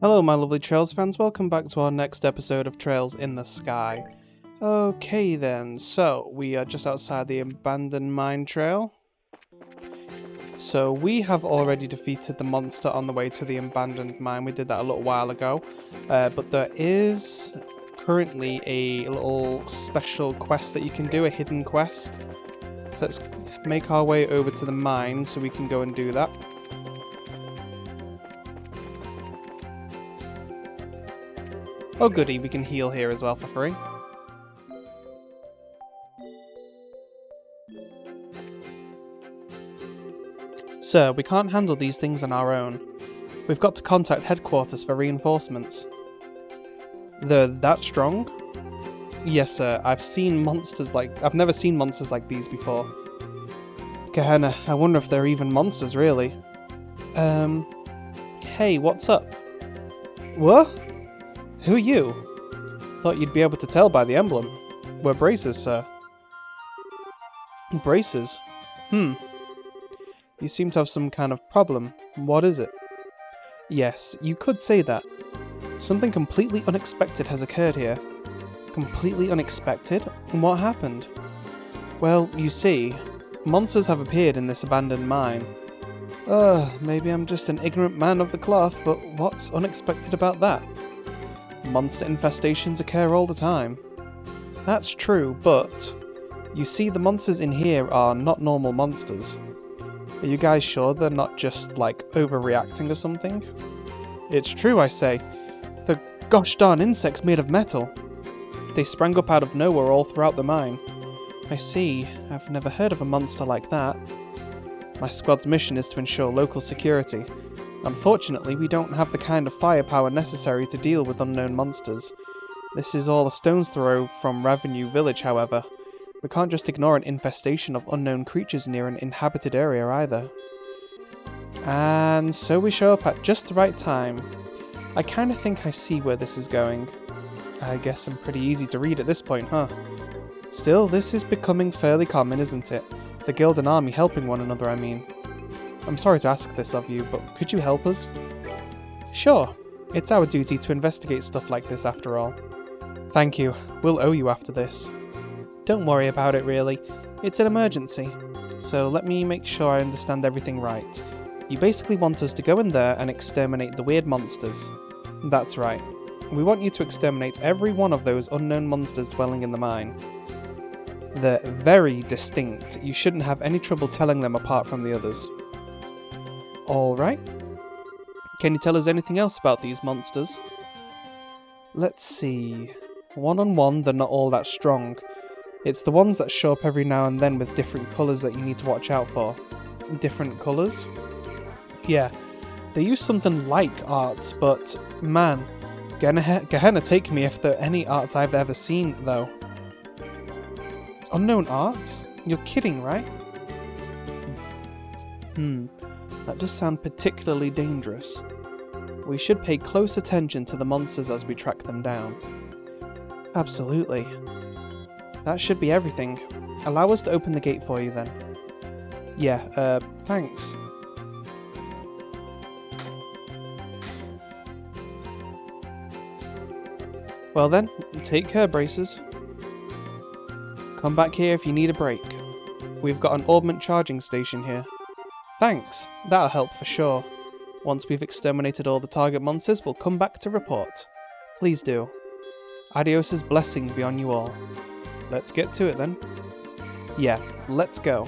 Hello my lovely Trails fans, welcome back to our next episode of Trails in the Sky. Okay then, so we are just outside the abandoned mine trail. So we have already defeated the monster on the way to the abandoned mine, we did that a little while ago. But there is currently a little special quest that you can do, a hidden quest. So let's make our way over to the mine so we can go and do that. Oh goody, we can heal here as well for free. Sir, we can't handle these things on our own. We've got to contact headquarters for reinforcements. They're that strong? Yes sir, I've never seen monsters like these before. Gehenna, I wonder if they're even monsters really. Hey, what's up? What? Who are you? Thought you'd be able to tell by the emblem. We're bracers, sir. Bracers? You seem to have some kind of problem. What is it? Yes, you could say that. Something completely unexpected has occurred here. Completely unexpected? And what happened? Well, you see, monsters have appeared in this abandoned mine. Maybe I'm just an ignorant man of the cloth, but what's unexpected about that? Monster infestations occur all the time. That's true, but you see the monsters in here are not normal monsters. Are you guys sure they're not just, overreacting or something? It's true, I say. The gosh darn insects made of metal. They sprang up out of nowhere all throughout the mine. I see. I've never heard of a monster like that. My squad's mission is to ensure local security. Unfortunately, we don't have the kind of firepower necessary to deal with unknown monsters. This is all a stone's throw from Revenue Village, however. We can't just ignore an infestation of unknown creatures near an inhabited area either. And so we show up at just the right time. I kind of think I see where this is going. I guess I'm pretty easy to read at this point, huh? Still, this is becoming fairly common, isn't it? The guild and army helping one another, I mean. I'm sorry to ask this of you, but could you help us? Sure. It's our duty to investigate stuff like this after all. Thank you. We'll owe you after this. Don't worry about it really. It's an emergency. So let me make sure I understand everything right. You basically want us to go in there and exterminate the weird monsters. That's right. We want you to exterminate every one of those unknown monsters dwelling in the mine. They're very distinct. You shouldn't have any trouble telling them apart from the others. Alright. Can you tell us anything else about these monsters? Let's see. One-on-one, they're not all that strong. It's the ones that show up every now and then with different colours that you need to watch out for. Different colours? Yeah. They use something like arts, but man, Gehenna take me if there are any arts I've ever seen, though. Unknown arts? You're kidding, right? That does sound particularly dangerous. We should pay close attention to the monsters as we track them down. Absolutely. That should be everything. Allow us to open the gate for you then. Yeah, thanks. Well then, take care, bracers. Come back here if you need a break. We've got an augment charging station here. Thanks, that'll help for sure. Once we've exterminated all the target monsters, we'll come back to report. Please do. Adios's blessing be on you all. Let's get to it then. Yeah, let's go.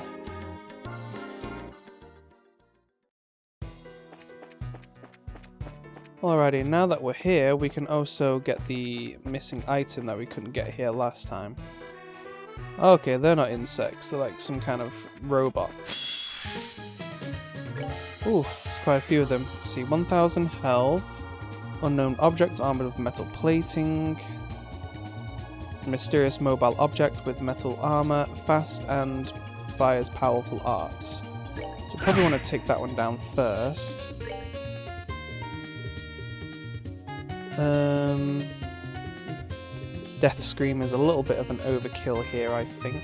Alrighty, now that we're here, we can also get the missing item that we couldn't get here last time. Okay, they're not insects, they're like some kind of robot. Ooh, there's quite a few of them. See, 1000 health, unknown object armored with metal plating, mysterious mobile object with metal armor, fast and fires powerful arts. So probably want to take that one down first. Death Scream is a little bit of an overkill here, I think.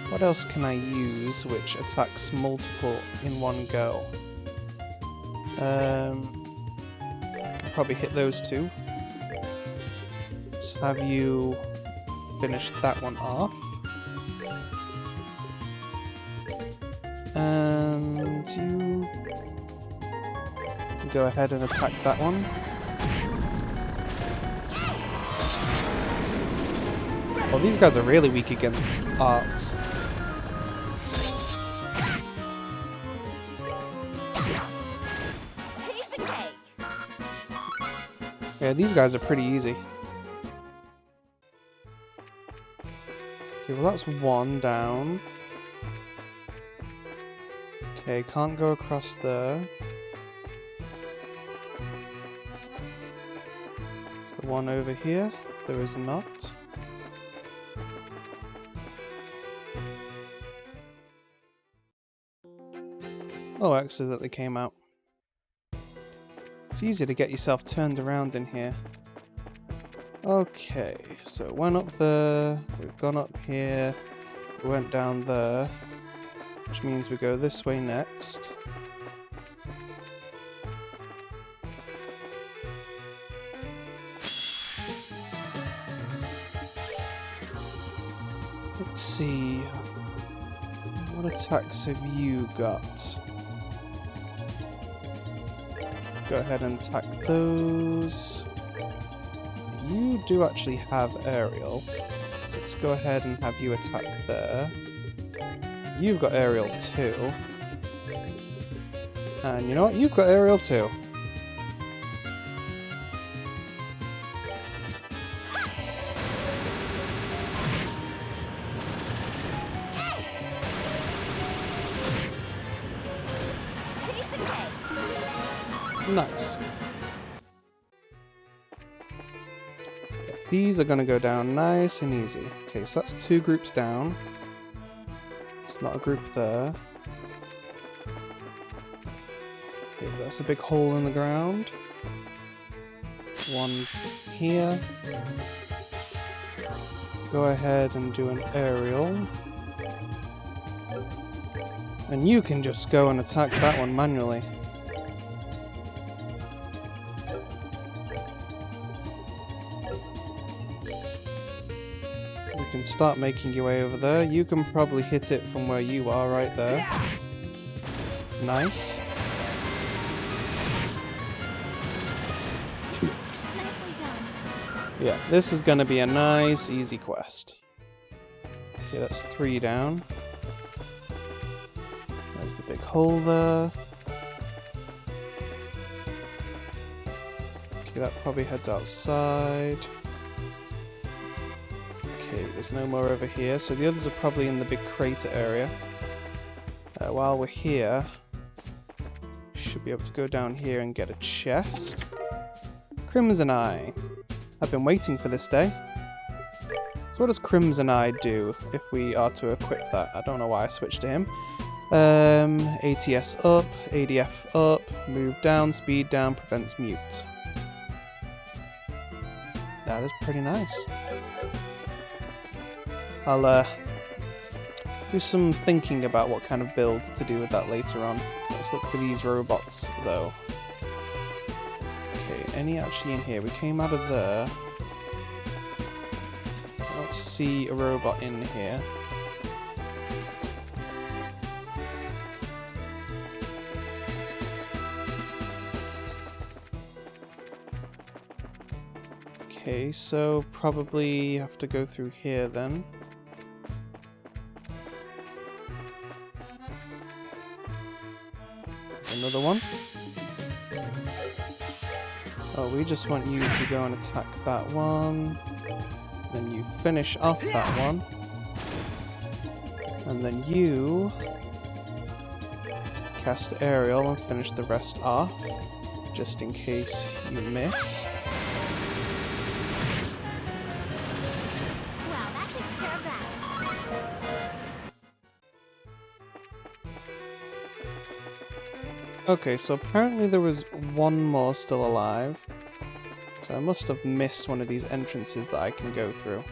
What else can I use which attacks multiple in one go? probably hit those two. Let's have you finish that one off. And you can go ahead and attack that one. Well, these guys are really weak against arts. Yeah, these guys are pretty easy. Okay, well that's one down. Okay, can't go across there. Is the one over here? There is not. Oh, accidentally came out. It's easy to get yourself turned around in here. Okay, so it went up there, we've gone up here, we went down there, which means we go this way next. Let's see, what attacks have you got? Go ahead and attack those. You do actually have aerial, so let's go ahead and have you attack there. You've got aerial too. And you know what? You've got aerial too. Nice. These are going to go down nice and easy. Okay, so that's 2 groups down. There's not a group there. Okay, that's a big hole in the ground. One here. Go ahead and do an aerial. And you can just go and attack that one manually. You can start making your way over there. You can probably hit it from where you are right there. Nice. Yeah, this is going to be a nice, easy quest. Okay, that's 3 down. There's the big hole there. Okay, that probably heads outside. Okay, there's no more over here, so the others are probably in the big crater area. While we're here, should be able to go down here and get a chest. Crimson Eye. I've been waiting for this day. So what does Crimson Eye do if we are to equip that? I don't know why I switched to him. ATS up, ADF up, move down, speed down, prevents mute. That is pretty nice. I'll do some thinking about what kind of build to do with that later on. Let's look for these robots though. Okay, any actually in here? We came out of there. I don't see a robot in here. Okay, so probably have to go through here then. Another one. Oh, we just want you to go and attack that one. Then you finish off that one. And then you cast aerial and finish the rest off, just in case you miss. Wow, that takes care of that. Okay, so apparently there was one more still alive. So I must have missed one of these entrances that I can go through.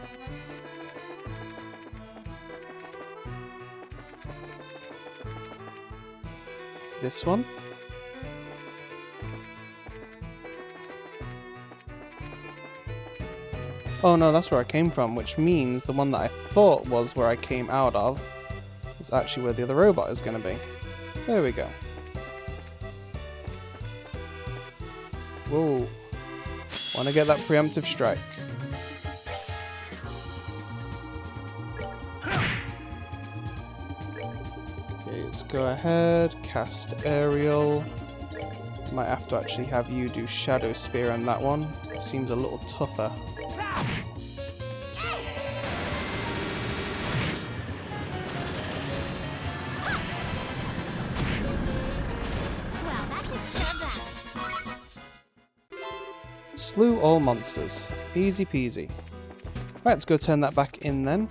This one? Oh no, that's where I came from, which means the one that I thought was where I came out of is actually where the other robot is going to be. There we go. Whoa. Want to get that preemptive strike. Okay, let's go ahead, cast aerial. Might have to actually have you do Shadow Spear on that one. Seems a little tougher. Slew all monsters. Easy peasy. Right, let's go turn that back in then.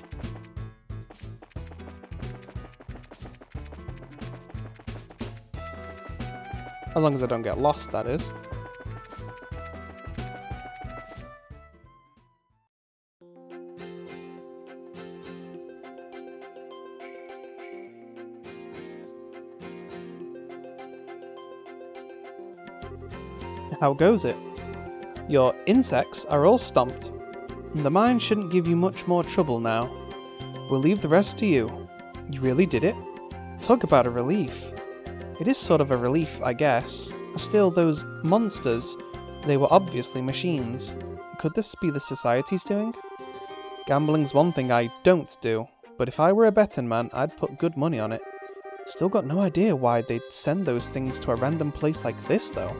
As long as I don't get lost, that is. How goes it? Your insects are all stomped. The mine shouldn't give you much more trouble now. We'll leave the rest to you. You really did it? Talk about a relief. It is sort of a relief, I guess. Still, those monsters, they were obviously machines. Could this be the Society's doing? Gambling's one thing I don't do, but if I were a betting man, I'd put good money on it. Still got no idea why they'd send those things to a random place like this, though.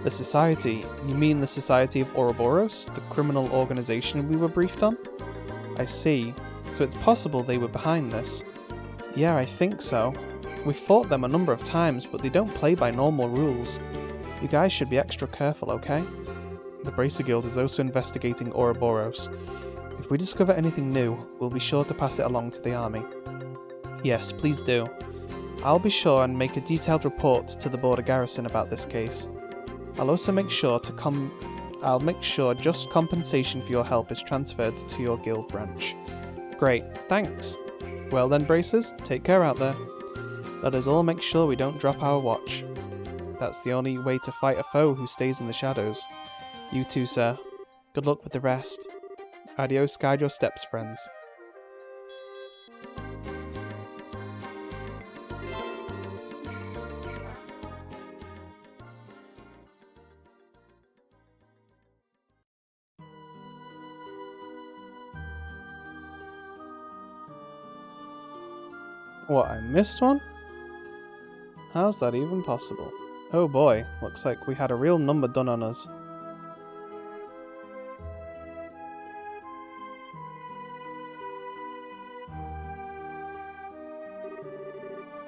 The Society? You mean the Society of Ouroboros, the criminal organization we were briefed on? I see. So it's possible they were behind this. Yeah, I think so. We've fought them a number of times, but they don't play by normal rules. You guys should be extra careful, okay? The Bracer Guild is also investigating Ouroboros. If we discover anything new, we'll be sure to pass it along to the army. Yes, please do. I'll be sure and make a detailed report to the border garrison about this case. I'll also make sure just compensation for your help is transferred to your guild branch. Great, thanks. Well then, Bracers, take care out there. Let us all make sure we don't drop our watch. That's the only way to fight a foe who stays in the shadows. You too, sir. Good luck with the rest. Adios, guide your steps, friends. What, I missed one? How's that even possible? Oh boy, looks like we had a real number done on us.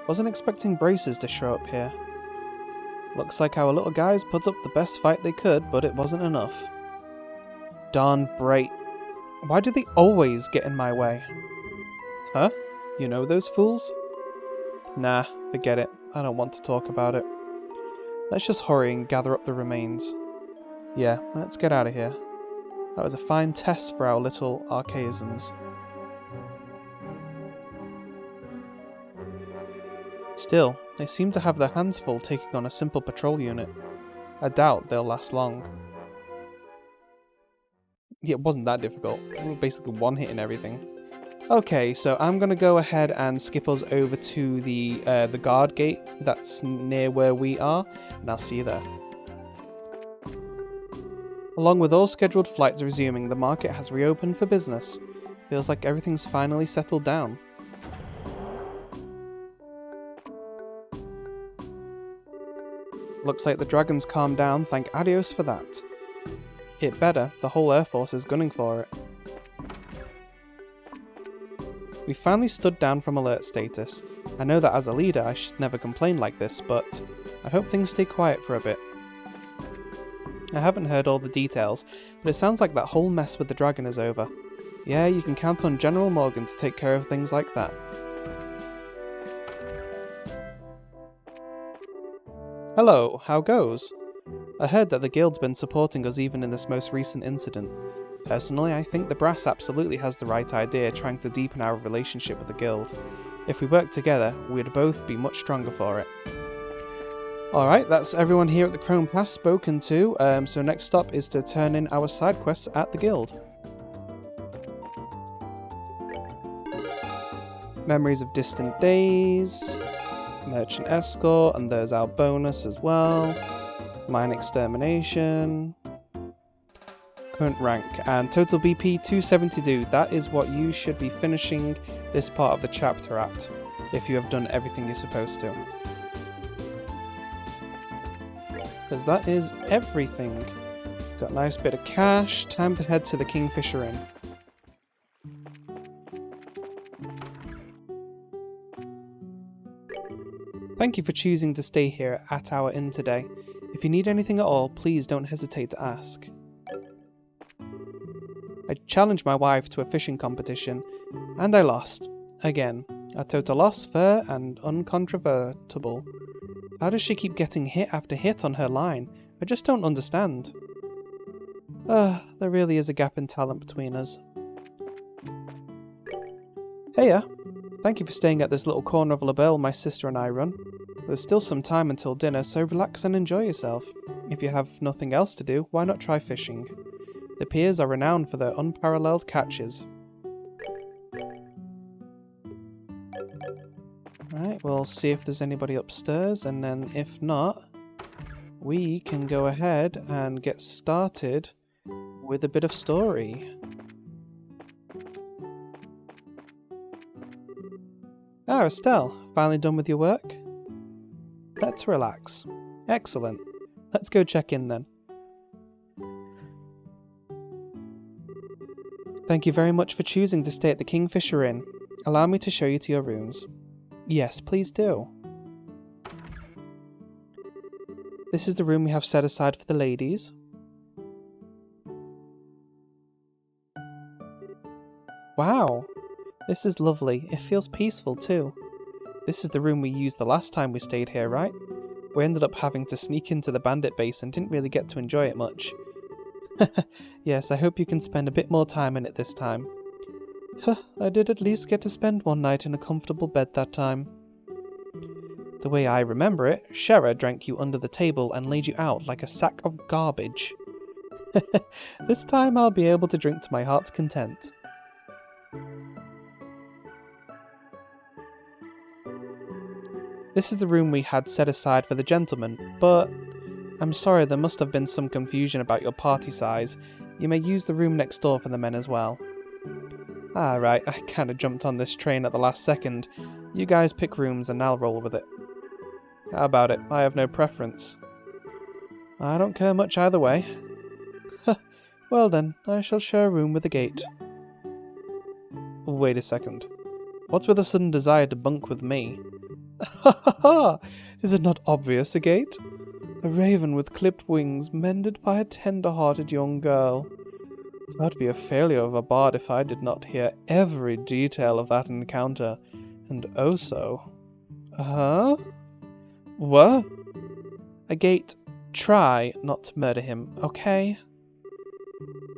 Wasn't expecting Braces to show up here. Looks like our little guys put up the best fight they could, but it wasn't enough. Darn Brait. Why do they always get in my way? Huh? You know those fools? Nah, forget it. I don't want to talk about it. Let's just hurry and gather up the remains. Yeah, let's get out of here. That was a fine test for our little archaisms. Still, they seem to have their hands full taking on a simple patrol unit. I doubt they'll last long. Yeah, it wasn't that difficult. We were basically one-hitting everything. Okay, so I'm going to go ahead and skip us over to the guard gate that's near where we are, and I'll see you there. Along with all scheduled flights resuming, the market has reopened for business. Feels like everything's finally settled down. Looks like the dragons calmed down, thank Adios for that. It better, the whole Air Force is gunning for it. We finally stood down from alert status. I know that as a leader I should never complain like this, but I hope things stay quiet for a bit. I haven't heard all the details, but it sounds like that whole mess with the dragon is over. Yeah, you can count on General Morgan to take care of things like that. Hello, how goes? I heard that the guild's been supporting us even in this most recent incident. Personally, I think the brass absolutely has the right idea trying to deepen our relationship with the guild. If we work together, we'd both be much stronger for it. Alright, that's everyone here at the Chrome Pass spoken to, so next stop is to turn in our side quests at the guild. Memories of distant days. Merchant escort, and there's our bonus as well. Mine extermination. Current rank, and total BP 272. That is what you should be finishing this part of the chapter at, if you have done everything you're supposed to. Because that is everything. Got a nice bit of cash. Time to head to the Kingfisher Inn. Thank you for choosing to stay here at our inn today. If you need anything at all, please don't hesitate to ask. I challenged my wife to a fishing competition, and I lost. Again. A total loss, fair and uncontrovertible. How does she keep getting hit after hit on her line? I just don't understand. There really is a gap in talent between us. Heya! Thank you for staying at this little corner of La Belle my sister and I run. There's still some time until dinner, so relax and enjoy yourself. If you have nothing else to do, why not try fishing? The piers are renowned for their unparalleled catches. Right, we'll see if there's anybody upstairs, and then if not, we can go ahead and get started with a bit of story. Ah, Estelle, finally done with your work? Let's relax. Excellent. Let's go check in then. Thank you very much for choosing to stay at the Kingfisher Inn. Allow me to show you to your rooms. Yes, please do. This is the room we have set aside for the ladies. Wow, this is lovely. It feels peaceful too. This is the room we used the last time we stayed here, right? We ended up having to sneak into the bandit base and didn't really get to enjoy it much. Yes, I hope you can spend a bit more time in it this time. I did at least get to spend one night in a comfortable bed that time. The way I remember it, Shera drank you under the table and laid you out like a sack of garbage. This time I'll be able to drink to my heart's content. This is the room we had set aside for the gentlemen, but I'm sorry, there must have been some confusion about your party size. You may use the room next door for the men as well. Ah, right, I kinda jumped on this train at the last second. You guys pick rooms and I'll roll with it. How about it? I have no preference. I don't care much either way. Well then, I shall share a room with a gate. Wait a second. What's with a sudden desire to bunk with me? Ha ha ha! Is it not obvious, a gate? A raven with clipped wings, mended by a tender-hearted young girl. I'd be a failure of a bard if I did not hear every detail of that encounter, and oh so. Huh? What? A gate, try not to murder him, okay?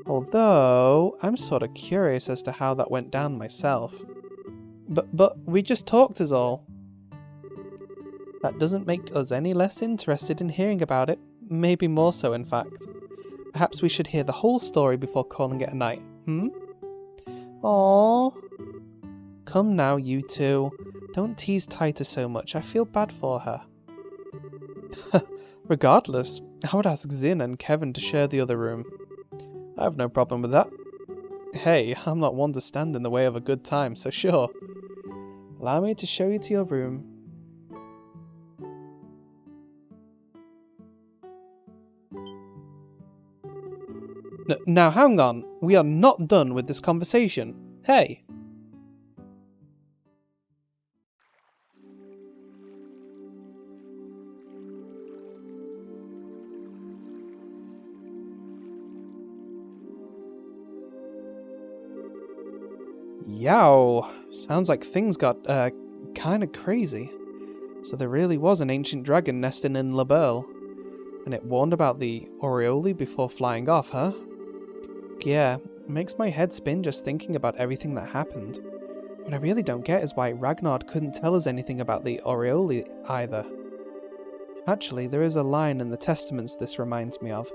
Although, I'm sorta curious as to how that went down myself. But we just talked is all. That doesn't make us any less interested in hearing about it. Maybe more so, in fact. Perhaps we should hear the whole story before calling it a night, Aww. Come now, you two. Don't tease Taita so much. I feel bad for her. Regardless, I would ask Zin and Kevin to share the other room. I have no problem with that. Hey, I'm not one to stand in the way of a good time, so sure. Allow me to show you to your room. Now hang on, we are not done with this conversation. Hey! Yow! Sounds like things got, kinda crazy. So there really was an ancient dragon nesting in La Belle. And it warned about the Aureoli before flying off, huh? Yeah, it makes my head spin just thinking about everything that happened. What I really don't get is why Ragnar couldn't tell us anything about the Aureoli either. Actually, there is a line in the Testaments this reminds me of.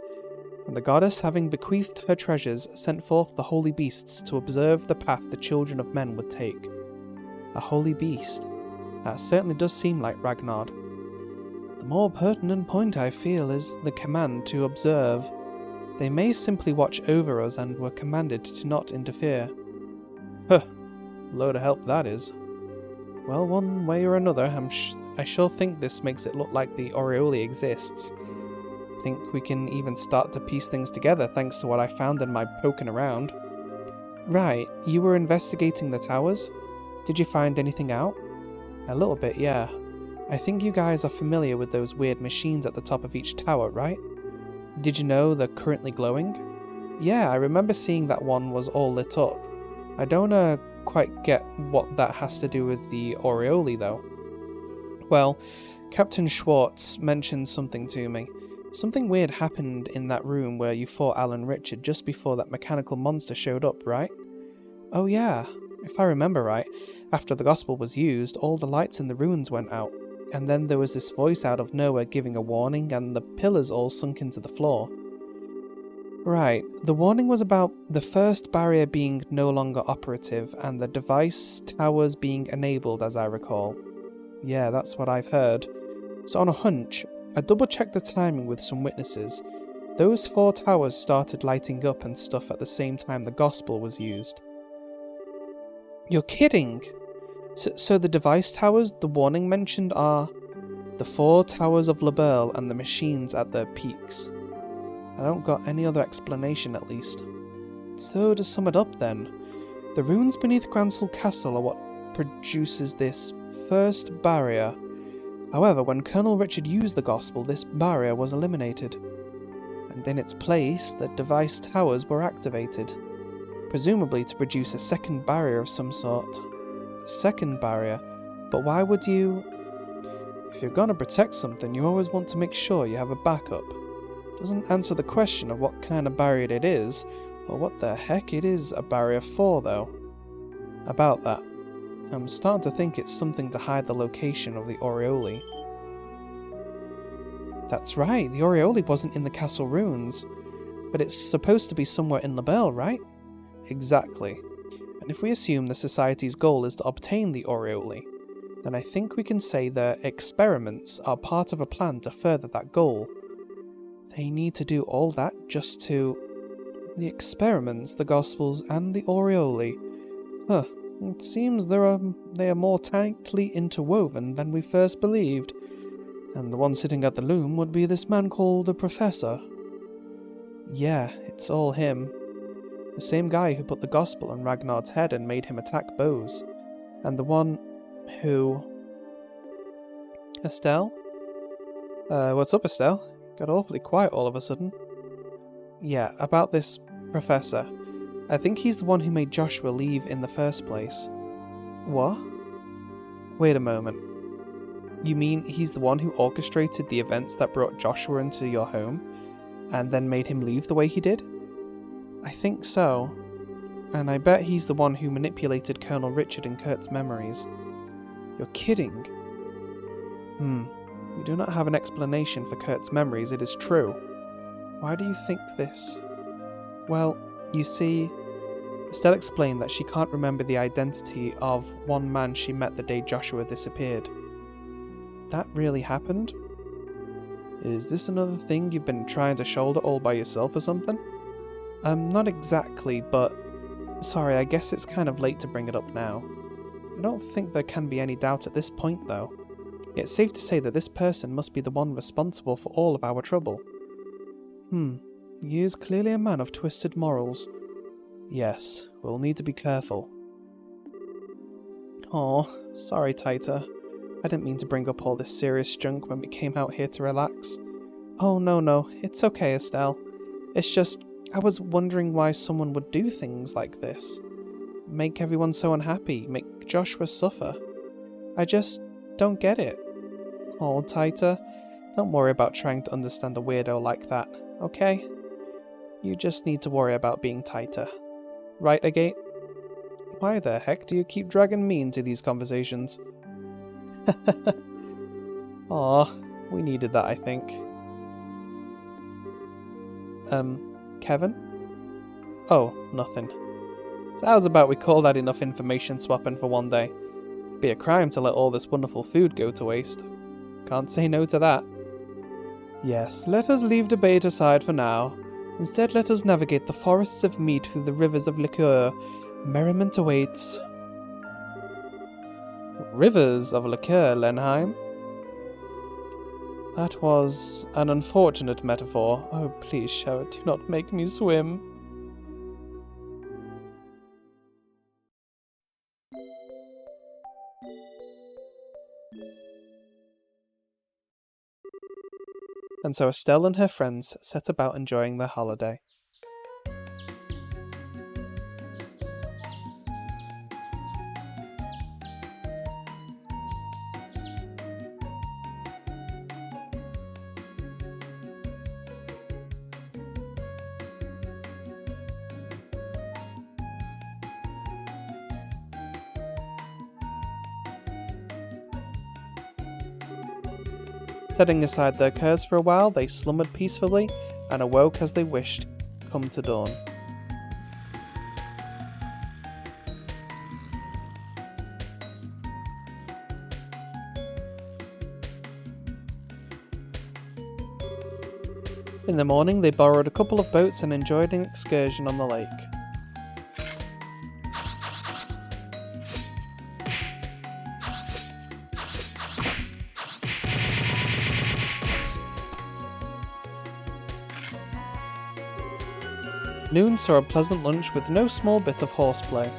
And the goddess, having bequeathed her treasures, sent forth the holy beasts to observe the path the children of men would take. A holy beast. That certainly does seem like Ragnar. The more pertinent point I feel is the command to observe. They may simply watch over us and were commanded to not interfere. Huh, load of help that is. Well, one way or another, I sure think this makes it look like the Aureole exists. Think we can even start to piece things together thanks to what I found in my poking around. Right, you were investigating the towers? Did you find anything out? A little bit, yeah. I think you guys are familiar with those weird machines at the top of each tower, right? Did you know they're currently glowing? Yeah, I remember seeing that one was all lit up. I don't quite get what that has to do with the Aureole though. Well, Captain Schwartz mentioned something to me. Something weird happened in that room where you fought Alan Richard just before that mechanical monster showed up, right? Oh yeah, if I remember right, after the gospel was used, all the lights in the ruins went out, and then there was this voice out of nowhere giving a warning, and the pillars all sunk into the floor. Right, the warning was about the first barrier being no longer operative, and the device towers being enabled, as I recall. Yeah, that's what I've heard. So on a hunch, I double-checked the timing with some witnesses. Those 4 towers started lighting up and stuff at the same time the gospel was used. You're kidding! So the device towers the warning mentioned are the 4 towers of Laberle and the machines at their peaks. I don't got any other explanation at least. So to sum it up then, the ruins beneath Gransel Castle are what produces this first barrier. However, when Colonel Richard used the gospel, this barrier was eliminated. And in its place, the device towers were activated, presumably to produce a second barrier of some sort. A second barrier? But why would you... If you're gonna protect something, you always want to make sure you have a backup. Doesn't answer the question of what kind of barrier it is, or what the heck it is a barrier for, though. About that, I'm starting to think it's something to hide the location of the Aureole. That's right, the Aureole wasn't in the castle ruins, but it's supposed to be somewhere in Laberle, right? Exactly. And if we assume the Society's goal is to obtain the Aureole, then I think we can say their experiments are part of a plan to further that goal. They need to do all that just to... The experiments, the Gospels, and the Aureole. Huh, it seems they are more tightly interwoven than we first believed. And the one sitting at the loom would be this man called the Professor. Yeah, it's all him. The same guy who put the Gospel on Ragnar's head and made him attack Bose. And the one who... Estelle? What's up, Estelle? Got awfully quiet all of a sudden. Yeah, about this Professor. I think he's the one who made Joshua leave in the first place. What? Wait a moment. You mean he's the one who orchestrated the events that brought Joshua into your home, and then made him leave the way he did? I think so. And I bet he's the one who manipulated Colonel Richard and Kurt's memories. You're kidding. We do not have an explanation for Kurt's memories, it is true. Why do you think this? Well, you see, Estelle explained that she can't remember the identity of one man she met the day Joshua disappeared. That really happened? Is this another thing you've been trying to shoulder all by yourself or something? Not exactly, but... Sorry, I guess it's kind of late to bring it up now. I don't think there can be any doubt at this point, though. It's safe to say that this person must be the one responsible for all of our trouble. He is clearly a man of twisted morals. Yes, we'll need to be careful. Aw, sorry, Taita. I didn't mean to bring up all this serious junk when we came out here to relax. Oh, no, it's okay, Estelle. It's just, I was wondering why someone would do things like this. Make everyone so unhappy, make Joshua suffer. I just don't get it. Oh, Taita, don't worry about trying to understand a weirdo like that, okay? You just need to worry about being Taita. Right, Agate? Why the heck do you keep dragging me into these conversations? Aw, we needed that, I think. Kevin? Oh, nothing. So how's about we call that enough information swapping for one day? be a crime to let all this wonderful food go to waste. Can't say no to that. Yes, let us leave debate aside for now. Instead, let us navigate the forests of meat through the rivers of liqueur. Merriment awaits. Rivers of liqueur, Lenheim? That was an unfortunate metaphor. Oh, please, Shara, do not make me swim. And so Estelle and her friends set about enjoying their holiday. Setting aside their cares for a while, they slumbered peacefully and awoke as they wished, come to dawn. In the morning, they borrowed a couple of boats and enjoyed an excursion on the lake. Noon saw a pleasant lunch with no small bit of horseplay.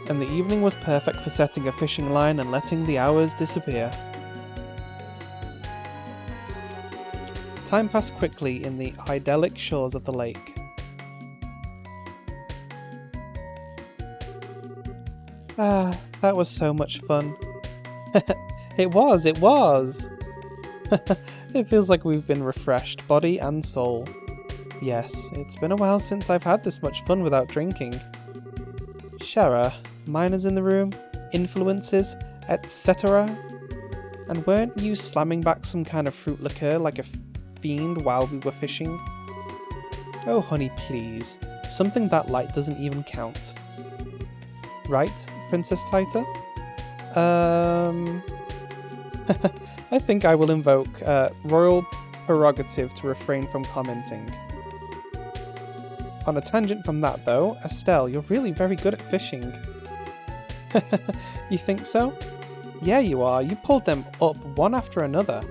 And the evening was perfect for setting a fishing line and letting the hours disappear. Time passed quickly in the idyllic shores of the lake. Ah, that was so much fun. It was! It feels like we've been refreshed, body and soul. Yes, it's been a while since I've had this much fun without drinking. Shara, minors in the room, influences, etc. And weren't you slamming back some kind of fruit liqueur like a fiend while we were fishing? Oh honey, please. Something that light doesn't even count. Right, Princess Taita? I think I will invoke royal prerogative to refrain from commenting. On a tangent from that though, Estelle, you're really very good at fishing. You think so? Yeah, you are. You pulled them up one after another.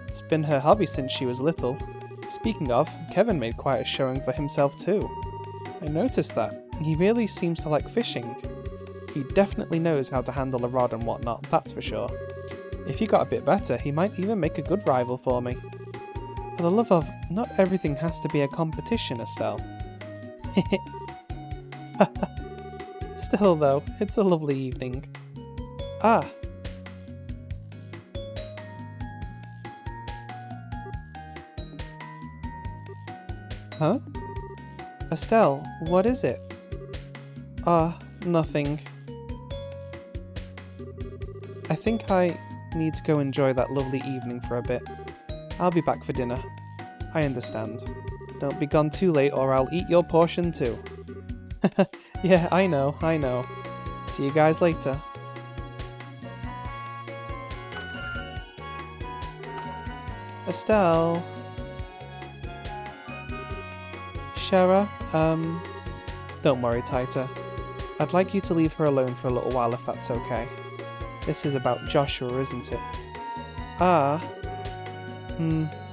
It's been her hobby since she was little. Speaking of, Kevin made quite a showing for himself too. I noticed that. He really seems to like fishing. He definitely knows how to handle a rod and whatnot, that's for sure. If he got a bit better, he might even make a good rival for me. For the love of, not everything has to be a competition, Estelle. Still though, it's a lovely evening. Ah! Huh? Estelle, what is it? Ah, nothing. I think I need to go enjoy that lovely evening for a bit. I'll be back for dinner. I understand. Don't be gone too late or I'll eat your portion too. Yeah, I know. See you guys later. Estelle? Shara, don't worry, Taita. I'd like you to leave her alone for a little while if that's okay. This is about Joshua, isn't it? Ah.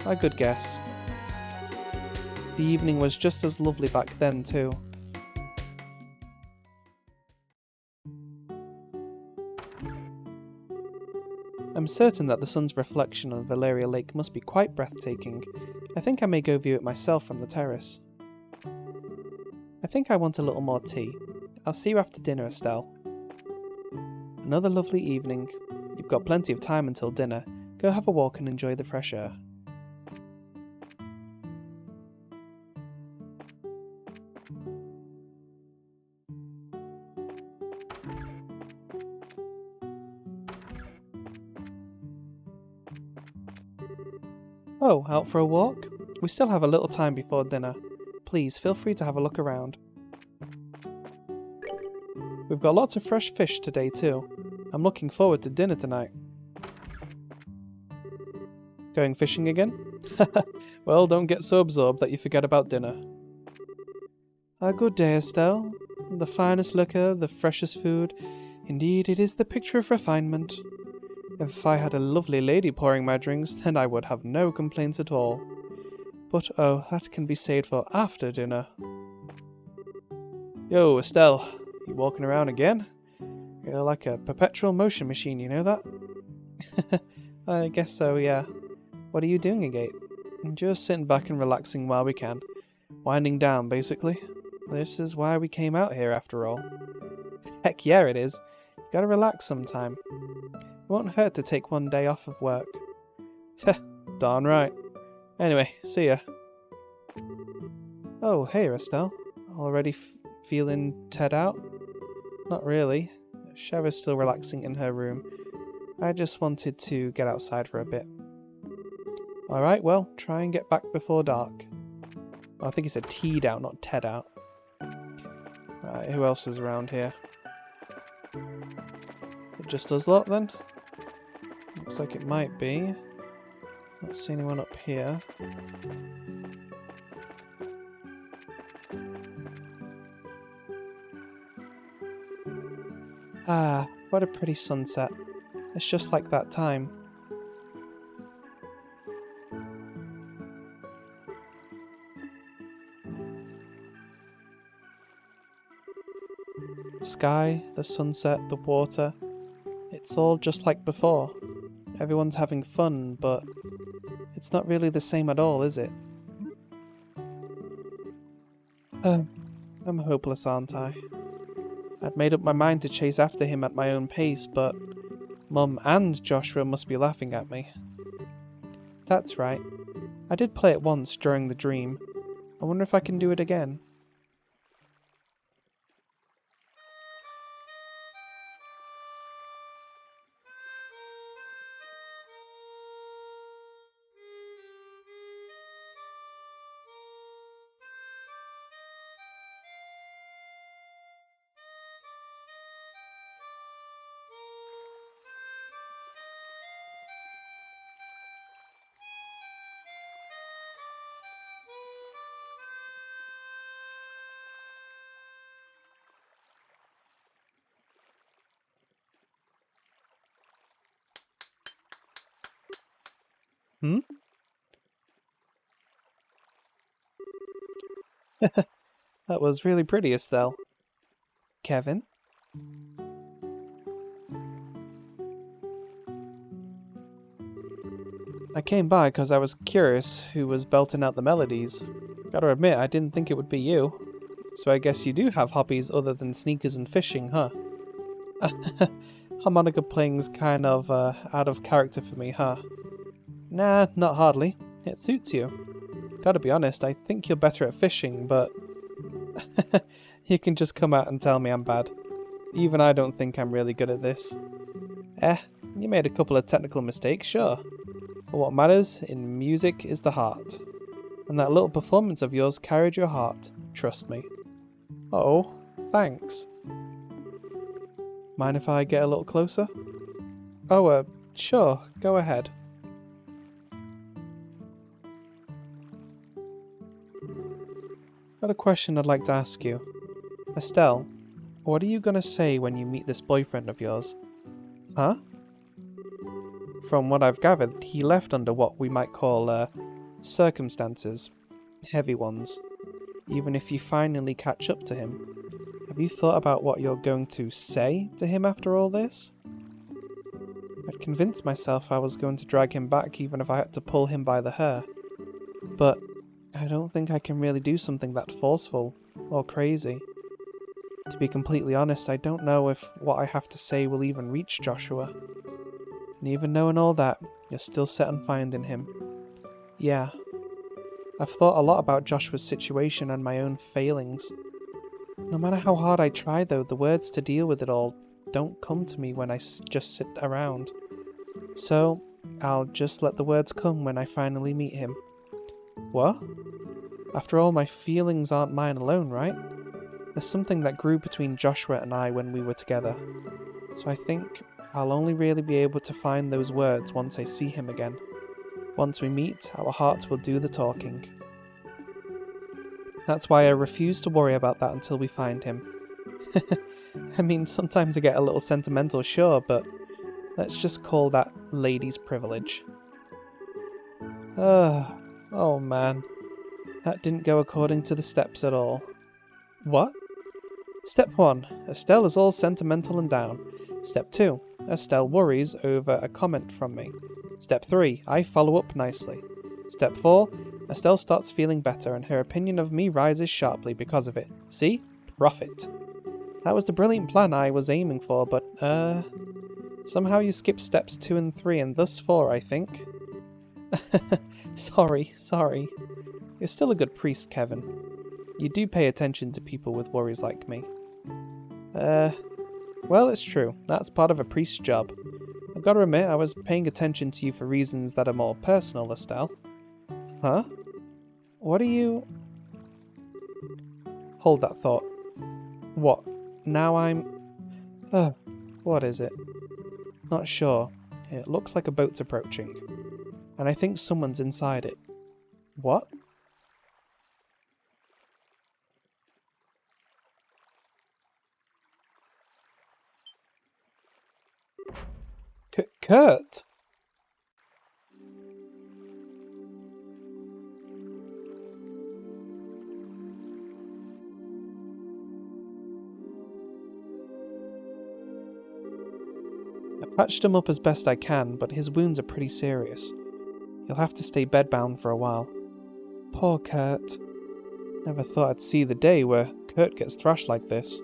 A good guess. The evening was just as lovely back then too. I'm certain that the sun's reflection on Valeria Lake must be quite breathtaking. I think I may go view it myself from the terrace. I think I want a little more tea. I'll see you after dinner, Estelle. Another lovely evening. You've got plenty of time until dinner. Go have a walk and enjoy the fresh air. Oh, out for a walk? We still have a little time before dinner. Please feel free to have a look around. We've got lots of fresh fish today too. I'm looking forward to dinner tonight. Going fishing again? Well, don't get so absorbed that you forget about dinner. A good day, Estelle. The finest liquor, the freshest food. Indeed, it is the picture of refinement. If I had a lovely lady pouring my drinks, then I would have no complaints at all. But oh, that can be saved for after dinner. Yo, Estelle, you walking around again? You're like a perpetual motion machine, you know that? I guess so, yeah. What are you doing, Agate? I'm just sitting back and relaxing while we can. Winding down, basically. This is why we came out here, after all. Heck yeah, it is. You gotta relax sometime. It won't hurt to take one day off of work. Heh, darn right. Anyway, see ya. Oh, hey, Estelle. Already feeling Ted out? Not really. Shara's still relaxing in her room. I just wanted to get outside for a bit. Alright, well, try and get back before dark. I think he said teed out, not Ted out. Right, who else is around here? Just us lot then? Looks like it might be. Don't see anyone up here. Ah, what a pretty sunset. It's just like that time. The sky, the sunset, the water. It's all just like before. Everyone's having fun, but it's not really the same at all, is it? I'm hopeless, aren't I? I'd made up my mind to chase after him at my own pace, but Mum and Joshua must be laughing at me. That's right. I did play it once during the dream. I wonder if I can do it again. Hmm? That was really pretty, Estelle. Kevin? I came by because I was curious who was belting out the melodies. Gotta admit, I didn't think it would be you. So I guess you do have hobbies other than sneakers and fishing, huh? Harmonica playing's kind of out of character for me, huh? Nah, not hardly. It suits you. Gotta be honest, I think you're better at fishing, but you can just come out and tell me I'm bad. Even I don't think I'm really good at this. You made a couple of technical mistakes, sure. But what matters in music is the heart. And that little performance of yours carried your heart, trust me. Oh, thanks. Mind if I get a little closer? Oh, sure, go ahead. Got a question I'd like to ask you. Estelle, what are you gonna say when you meet this boyfriend of yours? Huh? From what I've gathered, he left under what we might call, circumstances. Heavy ones. Even if you finally catch up to him. Have you thought about what you're going to say to him after all this? I'd convinced myself I was going to drag him back even if I had to pull him by the hair. But I don't think I can really do something that forceful or crazy. To be completely honest, I don't know if what I have to say will even reach Joshua. And even knowing all that, you're still set on finding him. Yeah. I've thought a lot about Joshua's situation and my own failings. No matter how hard I try though, the words to deal with it all don't come to me when I just sit around. So, I'll just let the words come when I finally meet him. What? After all, my feelings aren't mine alone, right? There's something that grew between Joshua and I when we were together. So I think I'll only really be able to find those words once I see him again. Once we meet, our hearts will do the talking. That's why I refuse to worry about that until we find him. I mean, sometimes I get a little sentimental, sure, but let's just call that lady's privilege. Oh man. That didn't go according to the steps at all. What? Step 1. Estelle is all sentimental and down. Step 2. Estelle worries over a comment from me. Step 3. I follow up nicely. Step 4. Estelle starts feeling better and her opinion of me rises sharply because of it. See? Profit. That was the brilliant plan I was aiming for, but, somehow you skipped steps 2 and 3 and thus 4, I think. Sorry. You're still a good priest, Kevin. You do pay attention to people with worries like me. Well, it's true. That's part of a priest's job. I've got to admit, I was paying attention to you for reasons that are more personal, Estelle. Huh? What are you... Hold that thought. What? Now I'm... what is it? Not sure. It looks like a boat's approaching. And I think someone's inside it. What? Kurt? I patched him up as best I can, but his wounds are pretty serious. He'll have to stay bedbound for a while. Poor Kurt. Never thought I'd see the day where Kurt gets thrashed like this.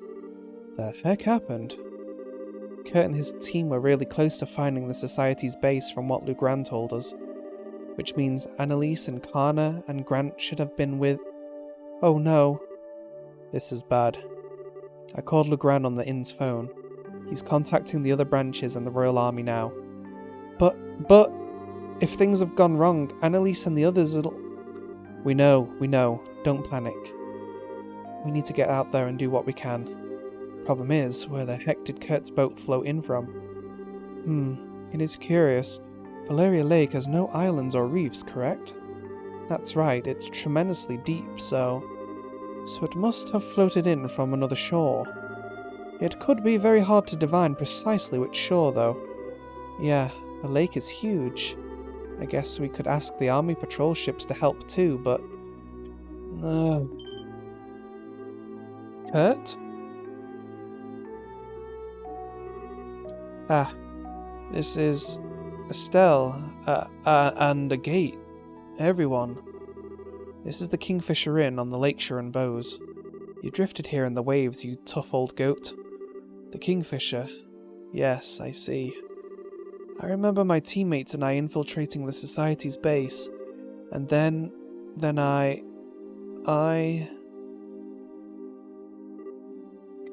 The heck happened? Kurt and his team were really close to finding the Society's base from what Legrand told us, which means Annalise and Kana and Grant should have been with... Oh no. This is bad. I called Legrand on the inn's phone. He's contacting the other branches and the Royal Army now. But... if things have gone wrong, Annalise and the others will... We know. Don't panic. We need to get out there and do what we can. Problem is, where the heck did Kurt's boat float in from? It is curious. Valeria Lake has no islands or reefs, correct? That's right, it's tremendously deep, so it must have floated in from another shore. It could be very hard to divine precisely which shore, though. Yeah, the lake is huge. I guess we could ask the army patrol ships to help too, but... No. Kurt? This is... Estelle, and a gate. Everyone. This is the Kingfisher Inn on the Lakeshore and Bowes. You drifted here in the waves, you tough old goat. The Kingfisher. Yes, I see. I remember my teammates and I infiltrating the Society's base, and then I...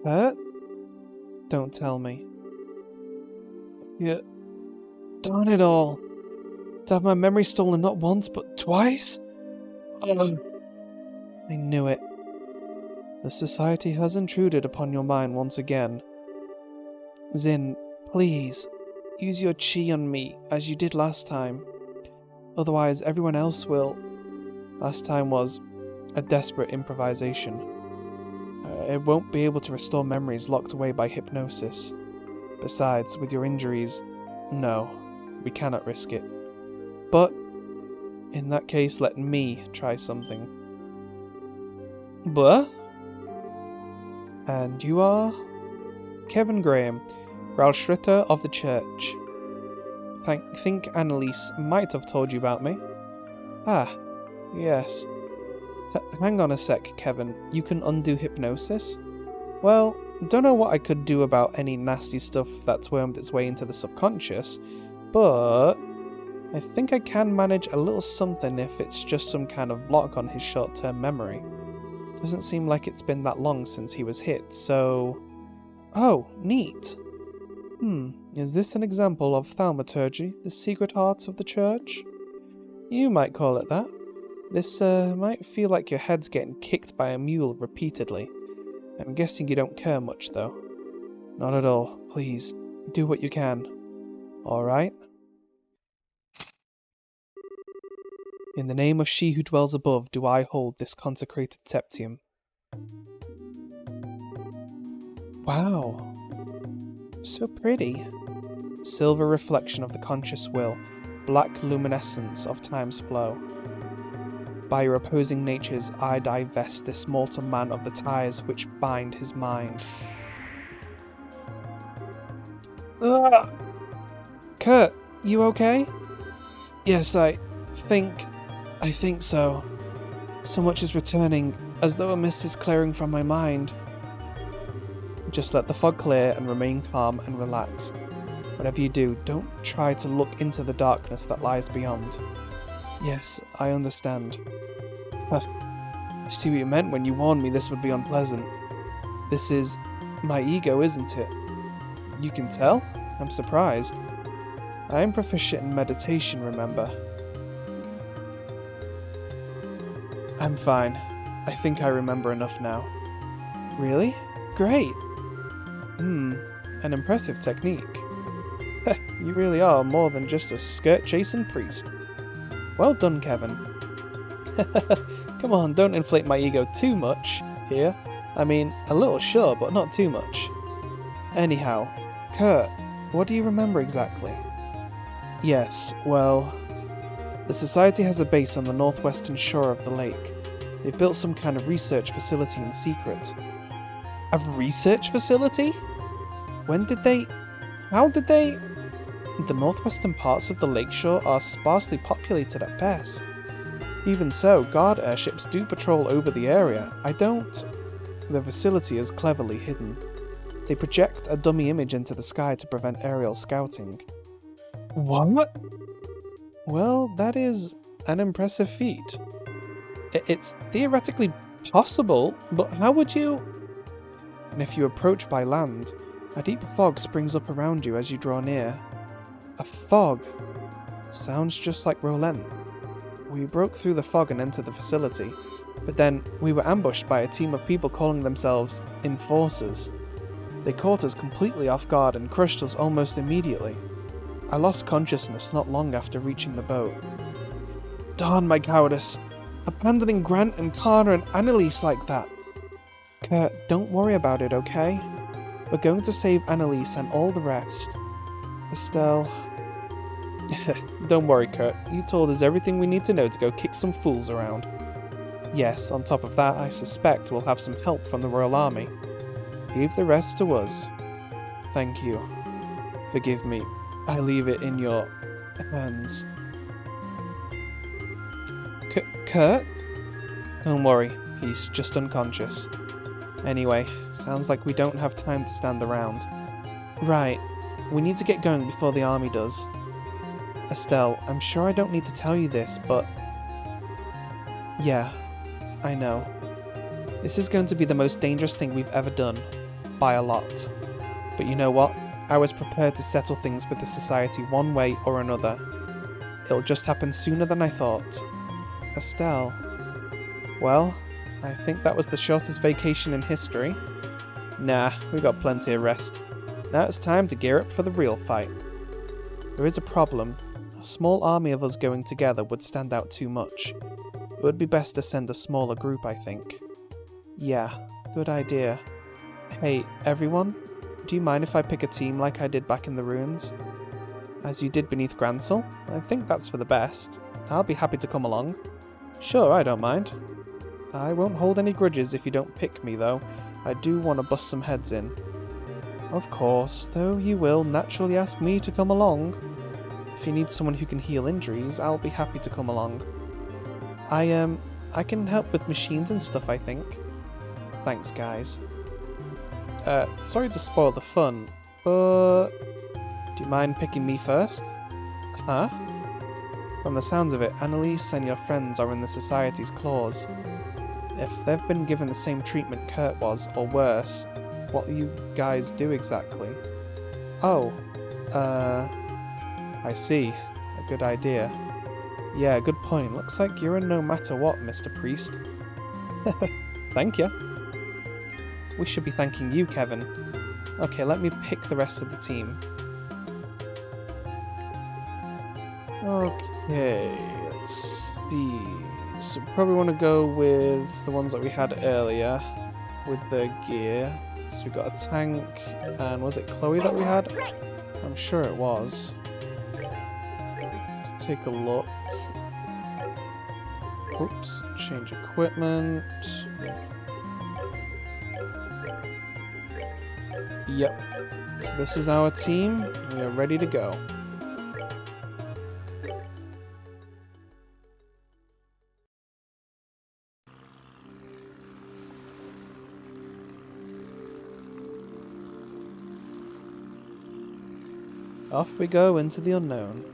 Kurt? Don't tell me. Yeah. Darn it all. To have my memory stolen not once, but twice? I knew it. The Society has intruded upon your mind once again. Zin, please, use your chi on me, as you did last time. Otherwise, everyone else will... Last time was a desperate improvisation. I won't be able to restore memories locked away by hypnosis. Besides, with your injuries, no, we cannot risk it. But, in that case, let me try something. What? And you are? Kevin Graham, Gralschritter of the Church. Think Annalise might have told you about me. Ah, yes. Hang on a sec, Kevin. You can undo hypnosis? Well, don't know what I could do about any nasty stuff that's wormed its way into the subconscious, but I think I can manage a little something if it's just some kind of block on his short-term memory. Doesn't seem like it's been that long since he was hit, so... Oh, neat! Is this an example of thaumaturgy, the secret arts of the Church? You might call it that. This might feel like your head's getting kicked by a mule repeatedly. I'm guessing you don't care much, though. Not at all. Please, do what you can. Alright? In the name of she who dwells above, do I hold this consecrated septium. Wow. So pretty. Silver reflection of the conscious will, black luminescence of time's flow. By your opposing natures, I divest this mortal man of the ties which bind his mind. Ugh. Kurt, you okay? Yes, I think so. So much is returning, as though a mist is clearing from my mind. Just let the fog clear and remain calm and relaxed. Whatever you do, don't try to look into the darkness that lies beyond. Yes, I understand. I see what you meant when you warned me this would be unpleasant. This is my ego, isn't it? You can tell? I'm surprised. I am proficient in meditation, remember? I'm fine. I think I remember enough now. Really? Great! An impressive technique. You really are more than just a skirt-chasing priest. Well done, Kevin. Come on, don't inflate my ego too much here. I mean, a little sure, but not too much. Anyhow, Kurt, what do you remember exactly? Yes, well, the Society has a base on the northwestern shore of the lake. They've built some kind of research facility in secret. A research facility? When did they... How did they... The northwestern parts of the lakeshore are sparsely populated at best. Even so, guard airships do patrol over the area. The facility is cleverly hidden. They project a dummy image into the sky to prevent aerial scouting. What? Well, that is an impressive feat. It's theoretically possible, but how would you... And if you approach by land, a deep fog springs up around you as you draw near. A fog. Sounds just like Roland. We broke through the fog and entered the facility, but then we were ambushed by a team of people calling themselves Enforcers. They caught us completely off guard and crushed us almost immediately. I lost consciousness not long after reaching the boat. Darn my cowardice! Abandoning Grant and Connor and Annalise like that! Kurt, don't worry about it, okay? We're going to save Annalise and all the rest. Estelle... Don't worry, Kurt. You told us everything we need to know to go kick some fools around. Yes, on top of that, I suspect we'll have some help from the Royal Army. Leave the rest to us. Thank you. Forgive me. I leave it in your hands. Kurt? Don't worry, he's just unconscious. Anyway, sounds like we don't have time to stand around. Right, we need to get going before the army does. Estelle, I'm sure I don't need to tell you this, but... Yeah, I know. This is going to be the most dangerous thing we've ever done. By a lot. But you know what? I was prepared to settle things with the Society one way or another. It'll just happen sooner than I thought. Estelle... Well, I think that was the shortest vacation in history. Nah, we got plenty of rest. Now it's time to gear up for the real fight. There is a problem. A small army of us going together would stand out too much. It would be best to send a smaller group, I think. Yeah, good idea. Hey, everyone, do you mind if I pick a team like I did back in the ruins? As you did beneath Gransel? I think that's for the best. I'll be happy to come along. Sure, I don't mind. I won't hold any grudges if you don't pick me, though. I do want to bust some heads in. Of course, though you will naturally ask me to come along. If you need someone who can heal injuries, I'll be happy to come along. I can help with machines and stuff, I think. Thanks, guys. Sorry to spoil the fun, but... Do you mind picking me first? Huh? From the sounds of it, Annalise and your friends are in the Society's claws. If they've been given the same treatment Kurt was, or worse, what do you guys do exactly? Oh, I see. A good idea. Yeah, good point. Looks like you're a no matter what, Mr. Priest. Thank you. We should be thanking you, Kevin. Okay, let me pick the rest of the team. Okay, let's see. So probably want to go with the ones that we had earlier with the gear. So we got a tank, and was it Chloe that we had? I'm sure it was. Let's take a look. Oops, change equipment. Yep. So this is our team. We are ready to go. Off we go into the unknown.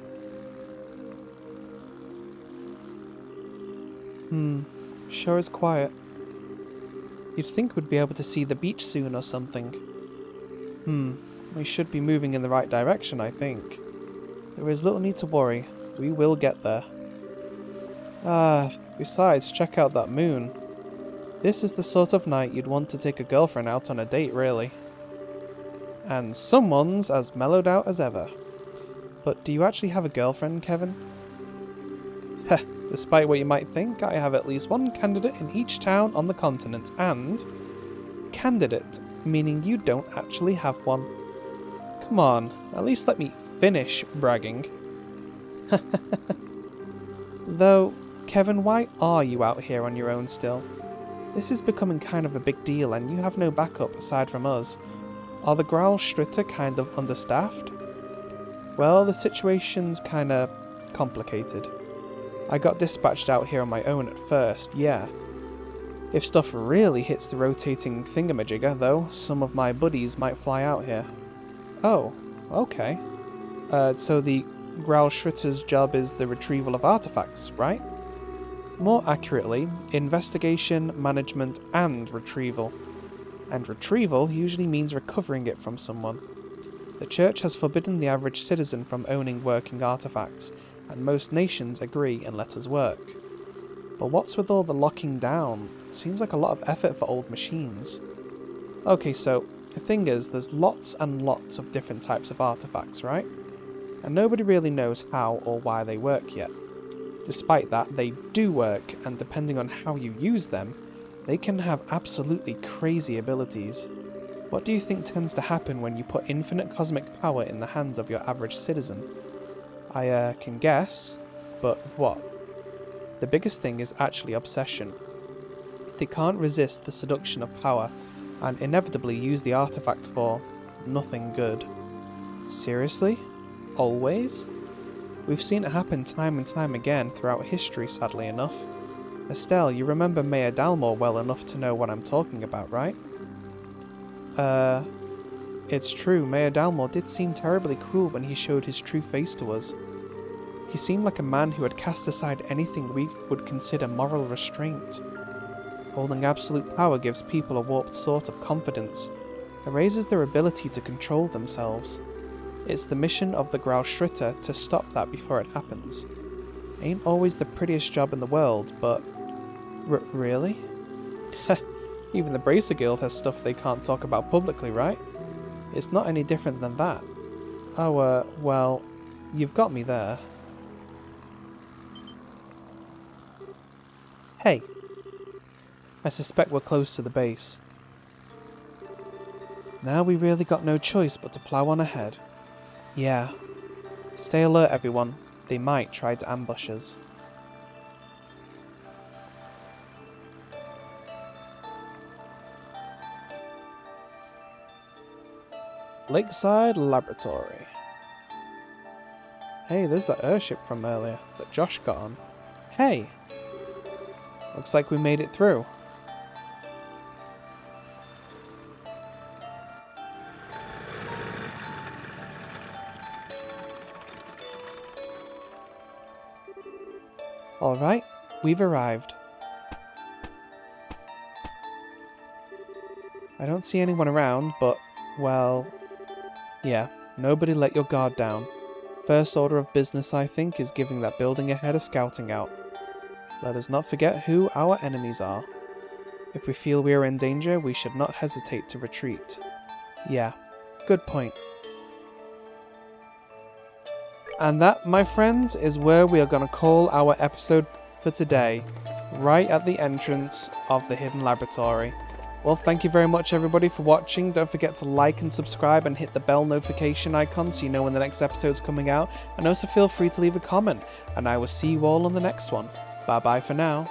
Sure is quiet. You'd think we'd be able to see the beach soon or something. We should be moving in the right direction, I think. There is little need to worry. We will get there. Besides, check out that moon. This is the sort of night you'd want to take a girlfriend out on a date, really. And someone's as mellowed out as ever. But do you actually have a girlfriend, Kevin? Heh, despite what you might think, I have at least one candidate in each town on the continent, and... Candidate, meaning you don't actually have one. Come on, at least let me finish bragging. Though, Kevin, why are you out here on your own still? This is becoming kind of a big deal and you have no backup aside from us. Are the Graalstritter kind of understaffed? Well, the situation's kinda complicated. I got dispatched out here on my own at first, yeah. If stuff really hits the rotating thingamajigger, though, some of my buddies might fly out here. Oh, okay. So the Graalstritter's job is the retrieval of artifacts, right? More accurately, investigation, management, and retrieval. And retrieval usually means recovering it from someone. The Church has forbidden the average citizen from owning working artifacts, and most nations agree and let us work. But what's with all the locking down? It seems like a lot of effort for old machines. Okay, so the thing is, there's lots and lots of different types of artifacts, right? And nobody really knows how or why they work yet. Despite that, they do work, and depending on how you use them, they can have absolutely crazy abilities. What do you think tends to happen when you put infinite cosmic power in the hands of your average citizen? I can guess, but what? The biggest thing is actually obsession. They can't resist the seduction of power, and inevitably use the artifact for nothing good. Seriously? Always? We've seen it happen time and time again throughout history, sadly enough. Estelle, you remember Mayor Dalmor well enough to know what I'm talking about, right? It's true, Mayor Dalmor did seem terribly cruel when he showed his true face to us. He seemed like a man who had cast aside anything we would consider moral restraint. Holding absolute power gives people a warped sort of confidence, erases their ability to control themselves. It's the mission of the Graalstritter to stop that before it happens. Ain't always the prettiest job in the world, but... really? Even the Bracer Guild has stuff they can't talk about publicly, right? It's not any different than that. Oh, well, you've got me there. Hey. I suspect we're close to the base. Now we really got no choice but to plough on ahead. Yeah. Stay alert, everyone. They might try to ambush us. Lakeside Laboratory. Hey, there's that airship from earlier that Josh got on. Hey! Looks like we made it through. Alright, we've arrived. I don't see anyone around, but, well... yeah, nobody let your guard down. First order of business, I think, is giving that building ahead a scouting out. Let us not forget who our enemies are. If we feel we are in danger, we should not hesitate to retreat. Yeah, good point. And that, my friends, is where we are going to call our episode for today, right at the entrance of the hidden laboratory. Well, thank you very much everybody for watching. Don't forget to like and subscribe and hit the bell notification icon so you know when the next episode is coming out. And also feel free to leave a comment, and I will see you all on the next one. Bye bye for now.